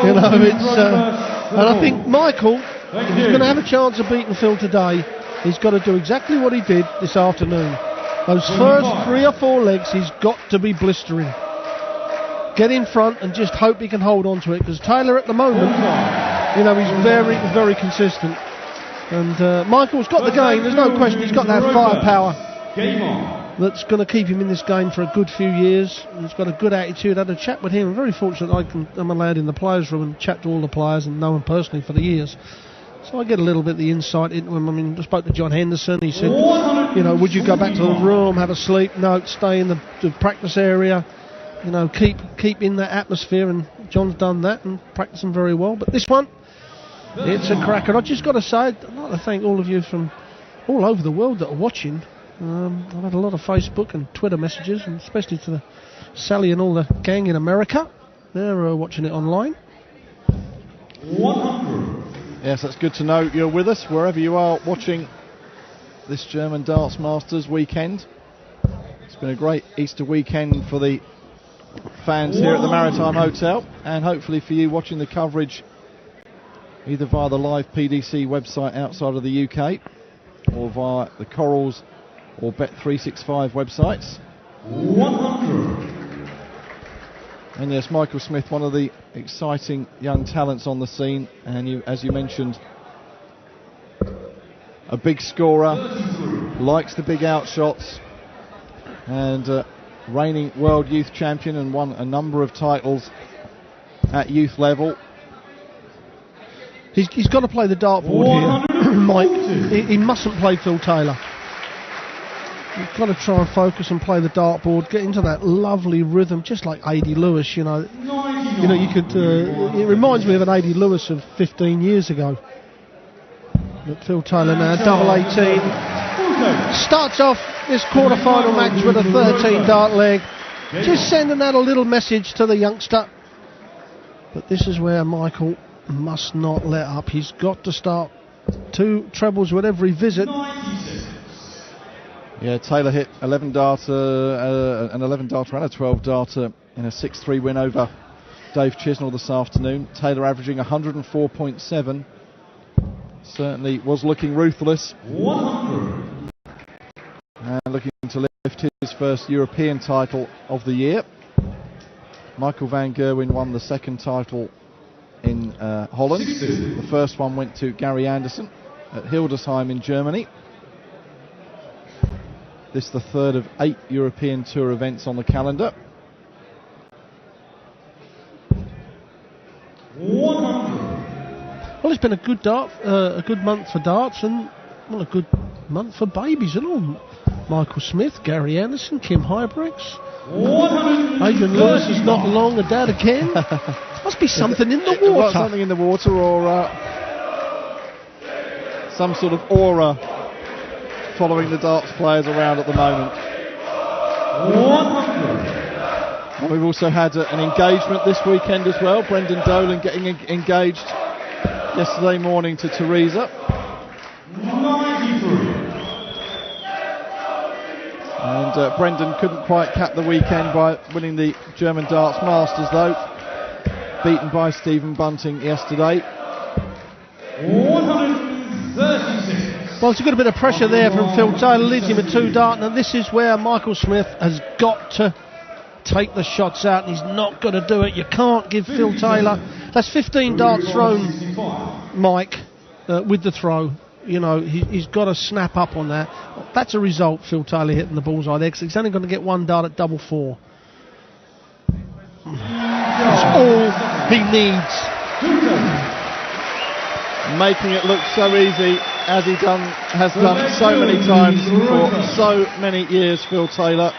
You know, it's and I think Michael, if he's going to have a chance of beating Phil today, he's got to do exactly what he did this afternoon. Those first 3 or 4 legs, he's got to be blistering. Get in front and just hope he can hold on to it, because Taylor at the moment, you know, he's very, very consistent. And Michael's got the game, there's no question, he's got that firepower that's going to keep him in this game for a good few years. He's got a good attitude. I had a chat with him. I'm very fortunate I'm allowed in the players' room and chat to all the players and know him personally for the years. So I get a little bit of the insight into him. I mean, I spoke to John Henderson. He said, you know, would you go back to the room, have a sleep? No, stay in the practice area. You know, keep in that atmosphere. And John's done that and practicing very well. But this one, it's a cracker. I just got to say, I'd like to thank all of you from all over the world that are watching. I've had a lot of Facebook and Twitter messages, and especially to Sally and all the gang in America. They're watching it online. 100. Yes, that's good to know you're with us wherever you are watching this German Darts Masters weekend. It's been a great Easter weekend for the fans here at the Maritime Hotel, and hopefully for you watching the coverage either via the live PDC website outside of the UK or via the Corals or Bet365 websites. 100. And yes, Michael Smith, one of the exciting young talents on the scene, and as you mentioned, a big scorer, likes the big outshots, and reigning world youth champion, and won a number of titles at youth level. He's got to play the dartboard here, Mike. He mustn't play Phil Taylor. You've got to try and focus and play the dartboard, get into that lovely rhythm, just like A.D. Lewis. You know, you could. It reminds me of an A.D. Lewis of 15 years ago. But Phil Taylor now, double 18, starts off this quarter-final match with a 13 dart leg, just sending out a little message to the youngster. But this is where Michael must not let up. He's got to start 2 trebles with every visit. Yeah, Taylor hit 11 darter, an 11 darter and a 12 darter in a 6-3 win over Dave Chisnell this afternoon. Taylor averaging 104.7. Certainly was looking ruthless. 100. And looking to lift his first European title of the year. Michael van Gerwen won the second title in Holland. The first one went to Gary Anderson at Hildesheim in Germany. This is the third of 8 European Tour events on the calendar. 100. Well, it's been a good month for darts, and well, a good month for babies and all. Michael Smith, Gary Anderson, Kim Huybrechts. Adrian Lewis is not long a dad again. Must be something in the water. Something in the water, or some sort of aura following the darts players around at the moment. 100. And we've also had an engagement this weekend as well. Brendan Dolan getting engaged yesterday morning to Teresa. 93. And Brendan couldn't quite cap the weekend by winning the German Darts Masters though. Beaten by Stephen Bunting yesterday. 136. Well, it's a good bit of pressure there from Phil Taylor, leads him at 2 dart, and this is where Michael Smith has got to take the shots out, and he's not going to do it. You can't give Phil Taylor, that's 15 darts thrown, Mike, with the throw. You know, he's got to snap up on that. That's a result, Phil Taylor hitting the bullseye there, because he's only going to get 1 dart at double 4. That's all he needs. Making it look so easy, as he has done so many times for so many years, Phil Taylor.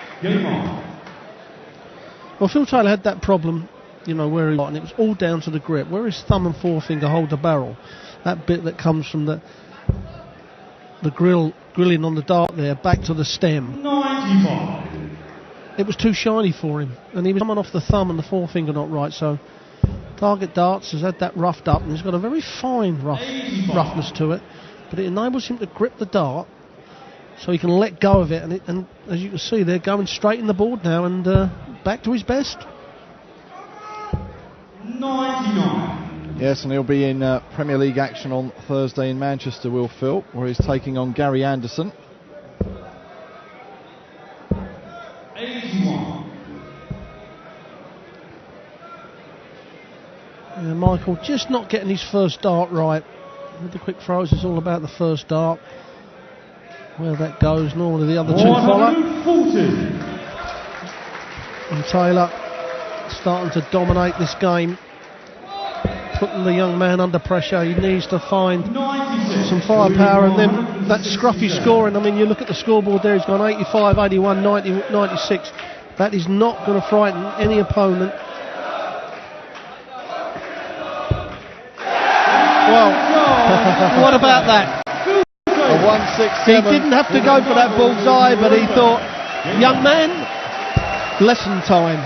Well, Phil Taylor had that problem, you know, where he got, and it was all down to the grip. Where his thumb and forefinger hold the barrel, that bit that comes from the grilling on the dart there, back to the stem. 95. It was too shiny for him, and he was coming off the thumb and the forefinger not right, so Target Darts has had that roughed up, and he's got a very fine roughness to it, but it enables him to grip the dart so he can let go of it, and as you can see, they're going straight in the board now, and back to his best. 99. Yes, and he'll be in Premier League action on Thursday in Manchester, Will Phil, where he's taking on Gary Anderson. 81. Yeah, Michael just not getting his first dart right. With the quick throws, it's all about the first dart. Where that goes, normally the other two follow. 140. And Taylor starting to dominate this game, putting the young man under pressure. He needs to find 96. some firepower, and then that scruffy scoring. I mean, you look at the scoreboard there, he's gone 85, 81, 90, 96. That is not going to frighten any opponent. Well, what about that? A 1-6-7. He didn't have to go for that bullseye, but he thought, young man, lesson time.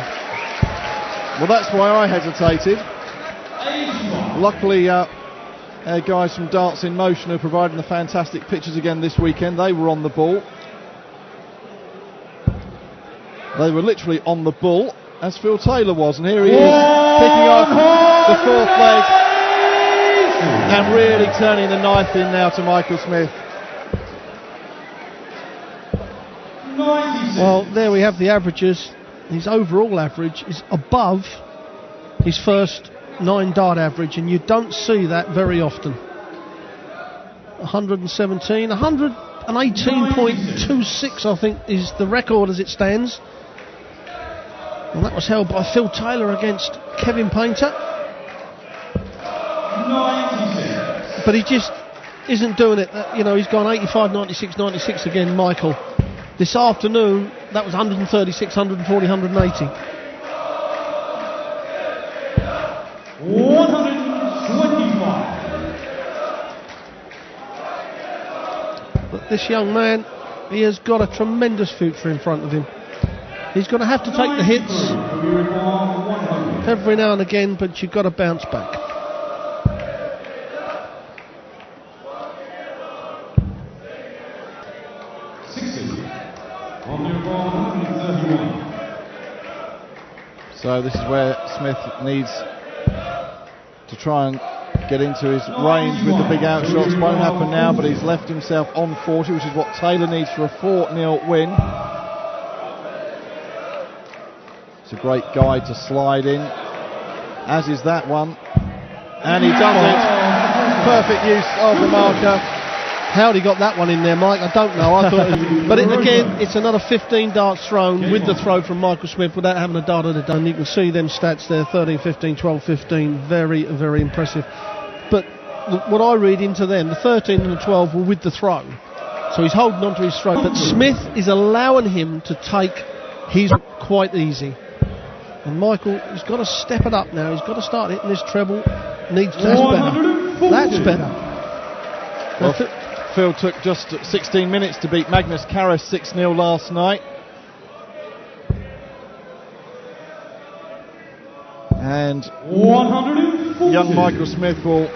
Well, that's why I hesitated. Luckily, our guys from Darts in Motion are providing the fantastic pictures again this weekend. They were on the ball. They were literally on the ball, as Phil Taylor was, and here he is, picking off the fourth leg and really turning the knife in now to Michael Smith. 96. Well, there we have the averages. His overall average is above his first 9 dart average, and you don't see that very often. 117, 118.26 I think is the record as it stands. And that was held by Phil Taylor against Kevin Painter. 96. But he just isn't doing it. He's gone 85, 96, 96 again, Michael. This afternoon, that was 136, 140, 180. 125. But this young man, he has got a tremendous future in front of him. He's going to have to take the hits every now and again, but you've got to bounce back. So this is where Smith needs to try and get into his range with the big outshots. Won't happen now, but he's left himself on 40, which is what Taylor needs for a 4-0 win. It's a great guide to slide in, as is that one. And he does it. Perfect use of the marker. How he got that one in there, Mike, I don't know. I thought, but again, it's another 15 darts thrown with the throw from Michael Smith without having a dart at it done. You can see them stats there: 13, 15, 12, 15. Very, very impressive. But what I read into them, the 13 and the 12 were with the throw, so he's holding on to his throw. But Smith is allowing him to take his quite easy. And Michael has got to step it up now. He's got to start hitting this treble. That's better. That's better. Well, Phil took just 16 minutes to beat Magnus Carus 6-0 last night. And young Michael Smith will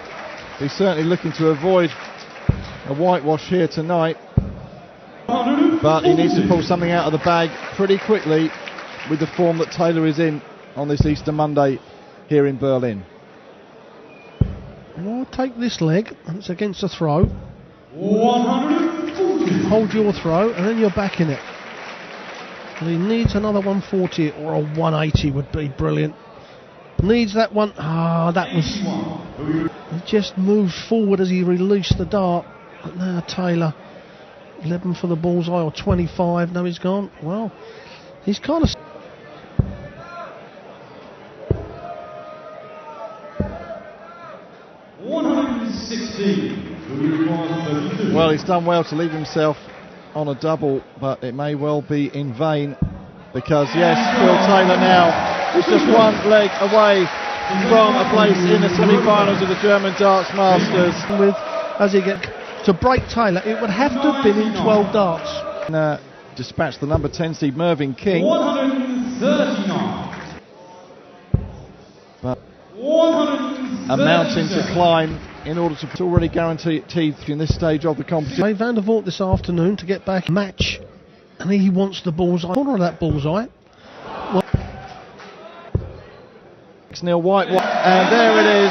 be certainly looking to avoid a whitewash here tonight. But he needs to pull something out of the bag pretty quickly with the form that Taylor is in on this Easter Monday here in Berlin. Well, take this leg, and it's against a throw. 140. Hold your throw, and then you're back in it. And he needs another 140 or a 180 would be brilliant. Needs that one. That was. He just moved forward as he released the dart. But now Taylor, 11 for the bullseye or 25. No, he's gone. Well, he's kind of. Well, he's done well to leave himself on a double, but it may well be in vain because, yes, Phil Taylor now is just one leg away from a place in the semi-finals of the German Darts Masters. With, as he get to break Taylor, it would have to have been in 12 darts. And, dispatch the number 10 seed Mervyn King. 139. But a mountain to climb in order to already guarantee in this stage of the competition. Ray van der Voort this afternoon to get back match, and he wants the bullseye. Corner of that bullseye. 6-0 white, and there it is.